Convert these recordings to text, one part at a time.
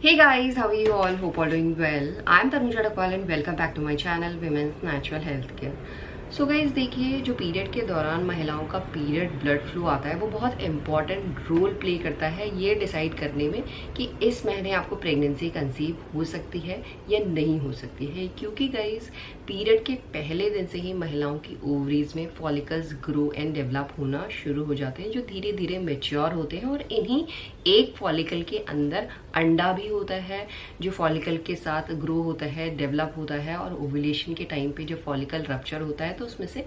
Hey guys, how are you all? Hope all doing well. I'm Tanuja Dakwal and welcome back to my channel Women's Natural Health Care. So guys देखिए, जो period के दौरान महिलाओं का period blood flow आता है वो बहुत इंपॉर्टेंट रोल प्ले करता है ये डिसाइड करने में कि इस महीने आपको प्रेगनेंसी कंसीव हो सकती है या नहीं हो सकती है। क्योंकि गाइज पीरियड के पहले दिन से ही महिलाओं की ओवरीज में फॉलिकल्स ग्रो एंड डेवलप होना शुरू हो जाते हैं, जो धीरे धीरे मेच्योर होते हैं। और इन्हीं एक फॉलिकल के अंदर अंडा भी होता है जो फॉलिकल के साथ ग्रो होता है, डेवलप होता है। और ओव्यूलेशन के टाइम पे जब फॉलिकल रप्चर होता है तो उसमें से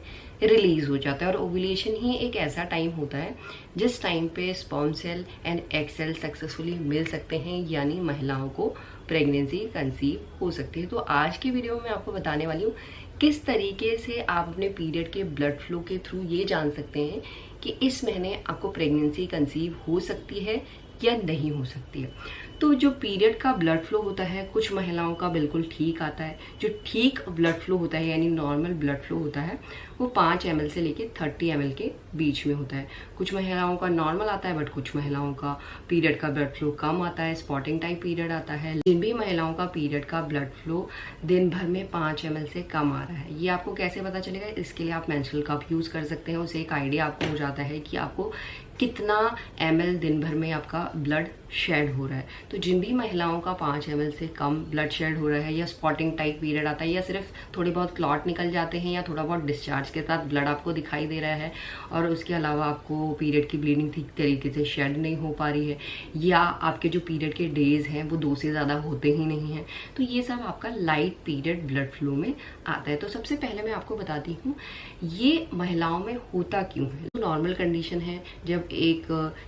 रिलीज हो जाता है। और ओव्यूलेशन ही एक ऐसा टाइम होता है जिस टाइम पे sperm cell and egg cell successfully मिल सकते हैं, यानी महिलाओं को प्रेगनेंसी कंसीव हो सकती है। तो आज की वीडियो में आपको बताने वाली हूँ किस तरीके से आप अपने पीरियड के ब्लड फ्लो के थ्रू ये जान सकते हैं कि इस महीने आपको प्रेगनेंसी कंसीव हो सकती है या नहीं हो सकती है। तो जो पीरियड का ब्लड फ्लो होता है कुछ महिलाओं का बिल्कुल ठीक आता है। जो ठीक ब्लड फ्लो होता है यानी नॉर्मल ब्लड फ्लो होता है वो 5 ml से लेके 30 ml के बीच में होता है। कुछ महिलाओं का नॉर्मल आता है, बट कुछ महिलाओं का पीरियड का ब्लड फ्लो कम आता है, स्पॉटिंग टाइप पीरियड आता है। जिन भी महिलाओं का पीरियड का ब्लड फ्लो दिन भर में 5 ml से कम आ रहा है, ये आपको कैसे पता चलेगा? इसके लिए आप मेंस्ट्रुअल कप यूज कर सकते हैं। उससे एक आइडिया आपको हो जाता है कि आपको कितना ml दिन भर में आपका ब्लड शेड हो रहा है। तो जिन भी महिलाओं का 5 ml से कम ब्लड शेड हो रहा है, या स्पॉटिंग टाइप पीरियड आता है, या सिर्फ थोड़े बहुत क्लॉट निकल जाते हैं, या थोड़ा बहुत डिस्चार्ज के साथ ब्लड आपको दिखाई दे रहा है, और उसके अलावा आपको पीरियड की ब्लीडिंग ठीक तरीके से शेड नहीं हो पा रही है, या आपके जो पीरियड के डेज हैं वो 2 से ज़्यादा होते ही नहीं हैं, तो ये सब आपका लाइट पीरियड ब्लड फ्लो में आता है। तो सबसे पहले मैं आपको बताती हूँ ये महिलाओं में होता क्यों है। तो नॉर्मल कंडीशन है, जब एक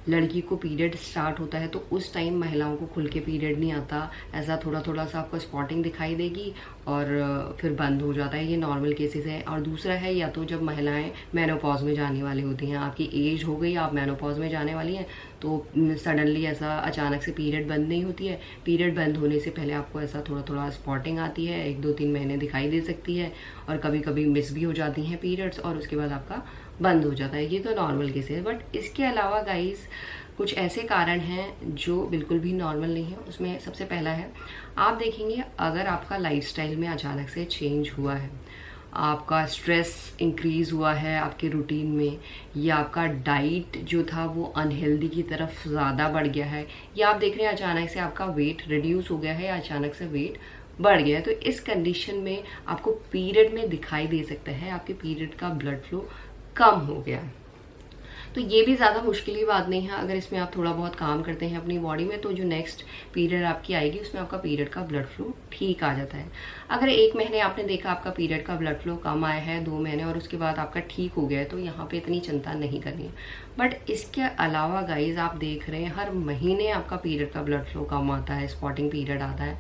लड़की को पीरियड स्टार्ट होता है तो उस टाइम महिलाओं को खुल के पीरियड नहीं आता, ऐसा थोड़ा थोड़ा सा आपको स्पॉटिंग दिखाई देगी और फिर बंद हो जाता है। ये नॉर्मल केसेस है। और दूसरा है या तो जब महिलाएं मेनोपॉज में जाने वाली होती हैं, आपकी एज हो गई, आप मेनोपॉज में जाने वाली हैं, तो सडनली ऐसा अचानक से पीरियड बंद नहीं होती है। पीरियड बंद होने से पहले आपको ऐसा थोड़ा थोड़ा स्पॉटिंग आती है, 1-2-3 महीने दिखाई दे सकती है, और कभी कभी मिस भी हो जाती हैं पीरियड्स, और उसके बाद आपका बंद हो जाता है। ये तो नॉर्मल केस है। बट इसके अलावा गाइस कुछ ऐसे कारण हैं जो बिल्कुल भी नॉर्मल नहीं है। उसमें सबसे पहला है, आप देखेंगे अगर आपका लाइफस्टाइल में अचानक से चेंज हुआ है, आपका स्ट्रेस इंक्रीज हुआ है आपके रूटीन में, या आपका डाइट जो था वो अनहेल्दी की तरफ ज़्यादा बढ़ गया है, या आप देख रहे हैं अचानक से आपका वेट रिड्यूस हो गया है, या अचानक से वेट बढ़ गया है, तो इस कंडीशन में आपको पीरियड में दिखाई दे सकता है आपके पीरियड का ब्लड फ्लो कम हो गया है। तो ये भी ज़्यादा मुश्किल की बात नहीं है। अगर इसमें आप थोड़ा बहुत काम करते हैं अपनी बॉडी में, तो जो नेक्स्ट पीरियड आपकी आएगी उसमें आपका पीरियड का ब्लड फ्लो ठीक आ जाता है। अगर 1 महीने आपने देखा आपका पीरियड का ब्लड फ्लो कम आया है, 2 महीने, और उसके बाद आपका ठीक हो गया है, तो यहाँ पे इतनी चिंता नहीं करनी है। बट इसके अलावा गाइज आप देख रहे हैं हर महीने आपका पीरियड का ब्लड फ्लो कम आता है, स्पॉटिंग पीरियड आता है,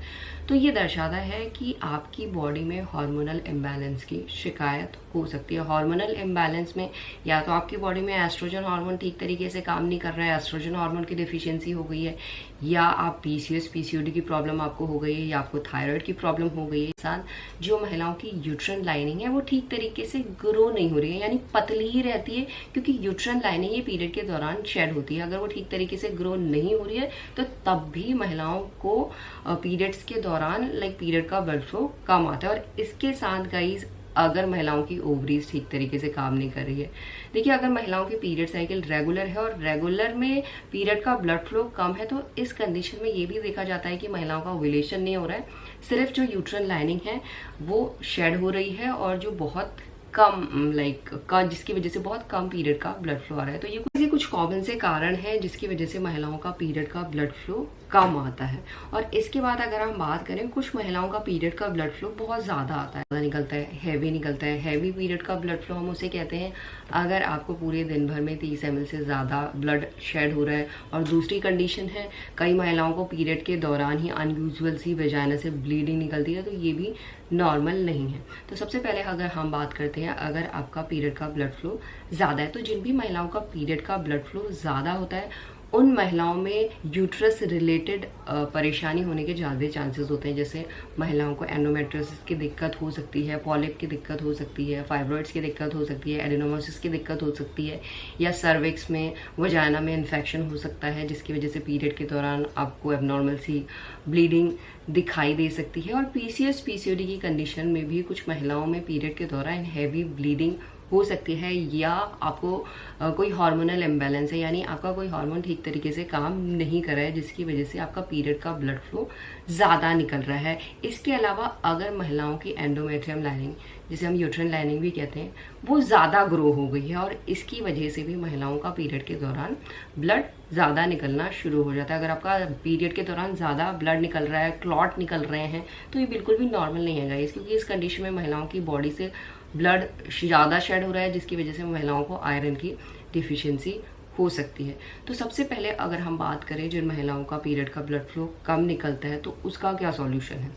तो ये दर्शाता है कि आपकी बॉडी में हार्मोनल इम्बैलेंस की शिकायत हो सकती है। हार्मोनल इम्बैलेंस में या तो आपकी बॉडी में एस्ट्रोजन हार्मोन ठीक तरीके से काम नहीं कर रहा है, एस्ट्रोजन हार्मोन की डिफिशियंसी हो गई है, या आप पीसीओएस पीसीओडी की प्रॉब्लम आपको हो गई है, या आपको थायराइड की प्रॉब्लम हो गई है। साथ जो महिलाओं की यूट्रन लाइनिंग है वो ठीक तरीके से ग्रो नहीं हो रही है, यानी पतली ही रहती है, क्योंकि यूट्रन लाइनिंग ये पीरियड के दौरान शेड होती है। अगर वो ठीक तरीके से ग्रो नहीं हो रही है तो तब भी महिलाओं को पीरियड्स के दौरान पीरियड का ब्लड फ्लो कम आता है। और इसके साथ गाइज अगर महिलाओं की ओवरीज ठीक तरीके से काम नहीं कर रही है, देखिए अगर महिलाओं की पीरियड साइकिल रेगुलर है और रेगुलर में पीरियड का ब्लड फ्लो कम है, तो इस कंडीशन में ये भी देखा जाता है कि महिलाओं का ओव्यूलेशन नहीं हो रहा है, सिर्फ जो यूट्रन लाइनिंग है वो शेड हो रही है, और जो बहुत कम जिसकी वजह से बहुत कम पीरियड का ब्लड फ्लो आ रहा है। तो ये कुछ कॉमन से कारण है जिसकी वजह से महिलाओं का पीरियड का ब्लड फ्लो कम आता है। और इसके बाद अगर हम बात करें, कुछ महिलाओं का पीरियड का ब्लड फ्लो बहुत ज़्यादा आता है, ज़्यादा निकलता है, हैवी निकलता है। हैवी पीरियड का ब्लड फ्लो हम उसे कहते हैं अगर आपको पूरे दिन भर में 30 ml से ज़्यादा ब्लड शेड हो रहा है। और दूसरी कंडीशन है, कई महिलाओं को पीरियड के दौरान ही अनयूजुअल सी वेजाइना से ब्लीडिंग निकलती है, तो ये भी नॉर्मल नहीं है। तो सबसे पहले अगर हम बात करते हैं, अगर आपका पीरियड का ब्लड फ्लो ज़्यादा है, तो जिन भी महिलाओं का पीरियड का ब्लड फ्लो ज़्यादा होता है उन महिलाओं में यूट्रस रिलेटेड परेशानी होने के ज़्यादा चांसेस होते हैं। जैसे महिलाओं को एंडोमेट्रियोसिस की दिक्कत हो सकती है, पॉलिप की दिक्कत हो सकती है, फाइब्रॉइड्स की दिक्कत हो सकती है, एडेनोमाइसिस की दिक्कत हो सकती है, या सर्विक्स में, वजाइना में इन्फेक्शन हो सकता है, जिसकी वजह से पीरियड के दौरान आपको एबनॉर्मल सी ब्लीडिंग दिखाई दे सकती है। और पीसीएस पीसीओडी की कंडीशन में भी कुछ महिलाओं में पीरियड के दौरान हैवी ब्लीडिंग हो सकती है, या आपको कोई हार्मोनल इम्बैलेंस है, यानी आपका कोई हार्मोन ठीक तरीके से काम नहीं कर रहा है, जिसकी वजह से आपका पीरियड का ब्लड फ्लो ज़्यादा निकल रहा है। इसके अलावा अगर महिलाओं की एंडोमेट्रियम लाइनिंग, जिसे हम यूट्राइन लाइनिंग भी कहते हैं, वो ज़्यादा ग्रो हो गई है और इसकी वजह से भी महिलाओं का पीरियड के दौरान ब्लड ज़्यादा निकलना शुरू हो जाता है। अगर आपका पीरियड के दौरान ज़्यादा ब्लड निकल रहा है, क्लॉट निकल रहे हैं, तो ये बिल्कुल भी नॉर्मल नहीं है गाइस, क्योंकि इस कंडीशन में महिलाओं की बॉडी से ब्लड ज़्यादा शेड हो रहा है, जिसकी वजह से महिलाओं को आयरन की डिफिशियंसी हो सकती है। तो सबसे पहले अगर हम बात करें जिन महिलाओं का पीरियड का ब्लड फ्लो कम निकलता है, तो उसका क्या सॉल्यूशन है।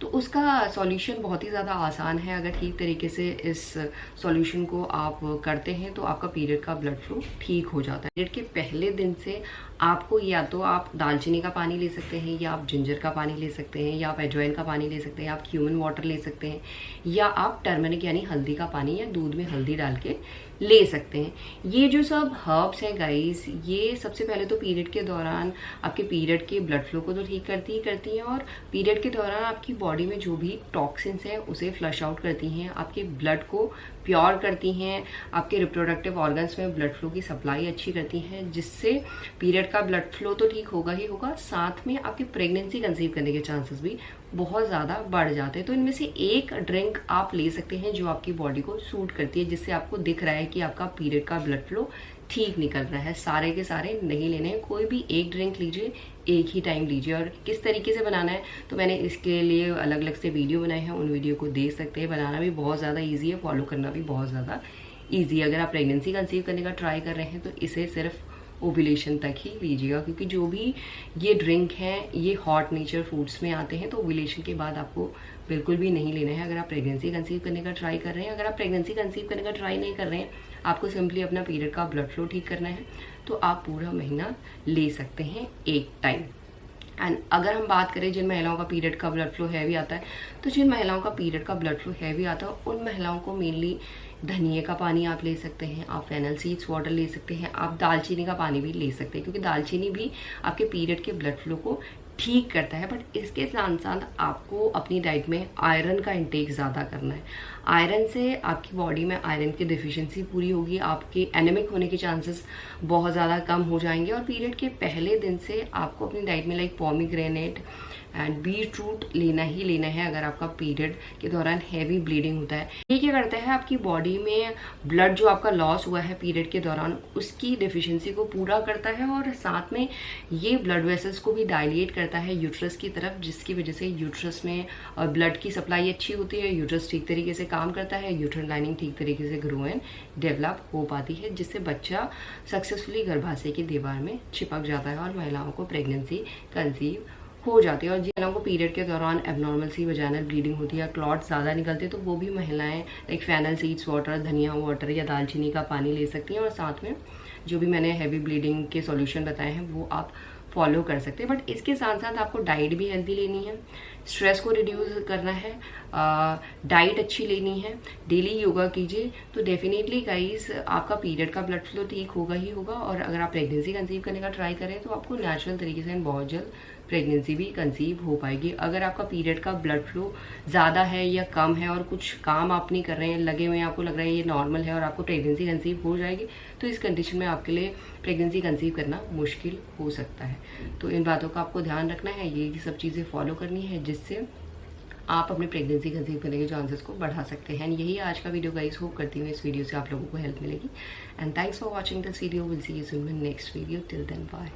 तो उसका सॉल्यूशन बहुत ही ज़्यादा आसान है। अगर ठीक तरीके से इस सॉल्यूशन को आप करते हैं तो आपका पीरियड का ब्लड फ्लो ठीक हो जाता है। पीरियड के पहले दिन से आपको या तो आप दालचीनी का पानी ले सकते हैं, या आप जिंजर का पानी ले सकते हैं, या आप अजवाइन का पानी ले सकते हैं, आप क्यूमिन वाटर ले सकते हैं, या आप टर्मरिक यानी हल्दी का पानी या दूध में हल्दी डाल के ले सकते हैं। ये जो सब हर्ब्स हैं गाइस, ये सबसे पहले तो पीरियड के दौरान आपके पीरियड के ब्लड फ्लो को तो ठीक करती हैं और पीरियड के दौरान आपकी बॉडी में जो भी टॉक्सिन्स हैं उसे फ्लश आउट करती हैं, आपके ब्लड को प्योर करती हैं, आपके रिप्रोडक्टिव ऑर्गन्स में ब्लड फ्लो की सप्लाई अच्छी करती हैं, जिससे पीरियड का ब्लड फ्लो तो ठीक होगा ही होगा, साथ में आपकी प्रेगनेंसी कंसीव करने के चांसेस भी बहुत ज़्यादा बढ़ जाते हैं। तो इनमें से एक ड्रिंक आप ले सकते हैं जो आपकी बॉडी को सूट करती है, जिससे आपको दिख रहा है कि आपका पीरियड का ब्लड फ्लो ठीक निकल रहा है। सारे के सारे नहीं लेने हैं, कोई भी एक ड्रिंक लीजिए, एक ही टाइम लीजिए। और किस तरीके से बनाना है तो मैंने इसके लिए अलग अलग से वीडियो बनाए हैं, उन वीडियो को देख सकते हैं। बनाना भी बहुत ज़्यादा ईजी है, फॉलो करना भी बहुत ज़्यादा ईजी है। अगर आप प्रेगनेंसी कंसीव करने का ट्राई कर रहे हैं तो इसे सिर्फ ओव्यूलेशन तक ही लीजिएगा, क्योंकि जो भी ये ड्रिंक हैं ये हॉट नेचर फूड्स में आते हैं, तो ओव्यूलेशन के बाद आपको बिल्कुल भी नहीं लेना है अगर आप प्रेगनेंसी कंसीव करने का ट्राई कर रहे हैं। अगर आप प्रेगनेंसी कंसीव करने का ट्राई नहीं कर रहे हैं, आपको सिंपली अपना पीरियड का ब्लड फ्लो ठीक करना है, तो आप पूरा महीना ले सकते हैं एक टाइम। एंड अगर हम बात करें जिन महिलाओं का पीरियड का ब्लड फ्लो हैवी आता है, तो जिन महिलाओं का पीरियड का ब्लड फ्लो हैवी आता है उन महिलाओं को मेनली धनिए का पानी आप ले सकते हैं, आप फेनल सीड्स वाटर ले सकते हैं, आप दालचीनी का पानी भी ले सकते हैं, क्योंकि दालचीनी भी आपके पीरियड के ब्लड फ्लो को ठीक करता है। बट इसके साथ साथ आपको अपनी डाइट में आयरन का इंटेक ज़्यादा करना है। आयरन से आपकी बॉडी में आयरन की डिफिशिएंसी पूरी होगी, आपके एनेमिक होने के चांसेस बहुत ज़्यादा कम हो जाएंगे। और पीरियड के पहले दिन से आपको अपनी डाइट में like pomegranate and beetroot लेना ही लेना है अगर आपका पीरियड के दौरान हैवी ब्लीडिंग होता है। ये क्या करता है, आपकी बॉडी में ब्लड जो आपका लॉस हुआ है पीरियड के दौरान उसकी डिफिशिएंसी को पूरा करता है, और साथ में ये ब्लड वेसल्स को भी डायलेट करता है यूट्रस की तरफ, जिसकी वजह से यूट्रस में ब्लड की सप्लाई अच्छी होती है, यूट्रस ठीक तरीके से काम करता है, यूट्राइन लाइनिंग ठीक तरीके से ग्रो एंड डेवलप हो पाती है, जिससे बच्चा सक्सेसफुली गर्भाशय की दीवार में चिपक जाता है और महिलाओं को प्रेगनेंसी कंसीव हो जाती है। और जिन महिलाओं को पीरियड के दौरान एबनॉर्मल सी वजाइनल ब्लीडिंग होती है, क्लॉट ज़्यादा निकलते हैं, तो वो भी महिलाएं लाइक फेनल सीड्स वाटर, धनिया वाटर या दालचीनी का पानी ले सकती हैं। और साथ में जो भी मैंने हैवी ब्लीडिंग के सॉल्यूशन बताए हैं वो आप फॉलो कर सकते हैं। बट इसके साथ साथ आपको डाइट भी हेल्दी लेनी है, स्ट्रेस को रिड्यूस करना है, डाइट अच्छी लेनी है, डेली योगा कीजिए, तो डेफिनेटली गाइस आपका पीरियड का ब्लड फ्लो ठीक होगा ही होगा। और अगर आप प्रेगनेंसी कंसीव करने का ट्राई करें तो आपको नेचुरल तरीके से बहुत जल्द प्रेगनेंसी भी कंसीव हो पाएगी। अगर आपका पीरियड का ब्लड फ्लो ज़्यादा है या कम है और कुछ काम आप नहीं कर रहे हैं, लगे हुए हैं, आपको लग रहा है ये नॉर्मल है और आपको प्रेगनेंसी कंसीव हो जाएगी, तो इस कंडीशन में आपके लिए प्रेगनेंसी कंसीव करना मुश्किल हो सकता है। तो इन बातों का आपको ध्यान रखना है, ये सब चीज़ें फॉलो करनी है, जिससे आप अपने प्रेगनेंसी कंसीव करने के चांसेस को बढ़ा सकते हैं। यही आज का वीडियो गाइस, होप करती हूँ इस वीडियो से आप लोगों को हेल्प मिलेगी। And thanks for watching this video, will see you soon in next video, till then bye.